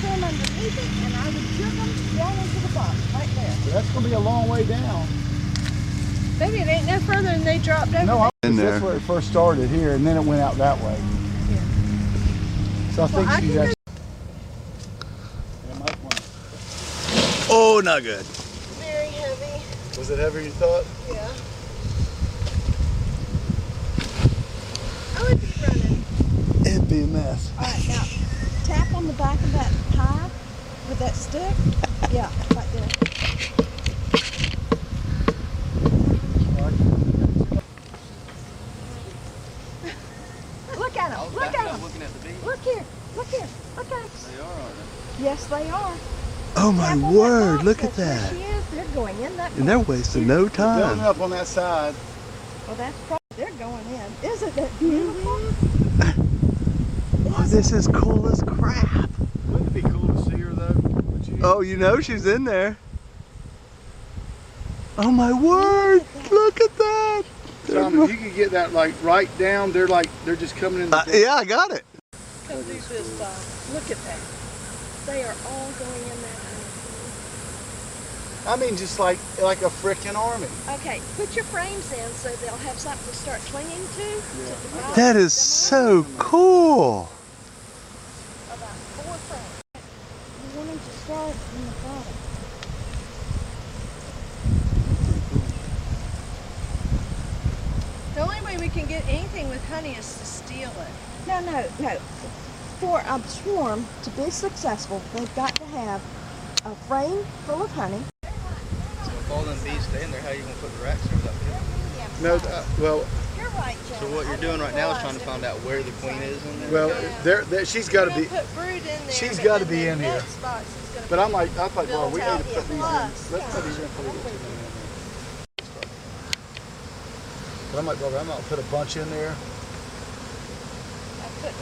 them underneath it, and I would jerk them down into the bottom, right there. But that's gonna be a long way down. Maybe it ain't no further than they dropped over. No, In there. that's where it first started here, and then it went out that way. Yeah. So I think she's actually. Oh, not good. Very heavy. Was it heavier you thought? Yeah. I would be running. It'd be a mess. All right, now tap on the back of that hive with that stick. Yeah, right there. Look at them. Look at them. Looking at the bees. Look here. Look here. Look at them. They are, aren't they? Yes, they are. Oh my Tap on word, box. look at That's that. where she is. They're going in that And they're box. wasting no Building time. up on that side. Well, that's probably, they're going in. Isn't that beautiful? Oh, this is cool as crap. Wouldn't it be cool to see her though? Oh, you know she's in there. Oh my word, look at that. Tom, if you could get that like right down, they're just coming in the Yeah, I got it. Come do this side. Look at that. They are all going in that I mean, just like a frickin' army. Okay, put your frames in so they'll have something to start clinging to. Yeah. That is so cool. About 4 frames. You want them to start in the bottom. The only way we can get anything with honey is to steal it. No, no, no. For a swarm to be successful, they've got to have a frame full of honey. So if all them bees stay in there, how are you going to put the racks over that field? No, well, You're right, John. So what you're doing right now is trying to find out where the queen is in there? well, she's got to be. Put brood in there. She's but gotta then be the in here. next box is gonna But be I thought, well, we need to built put out. these in. Plus, Let's put these in for the But I'm like, well, I'm gonna put a bunch in there. I put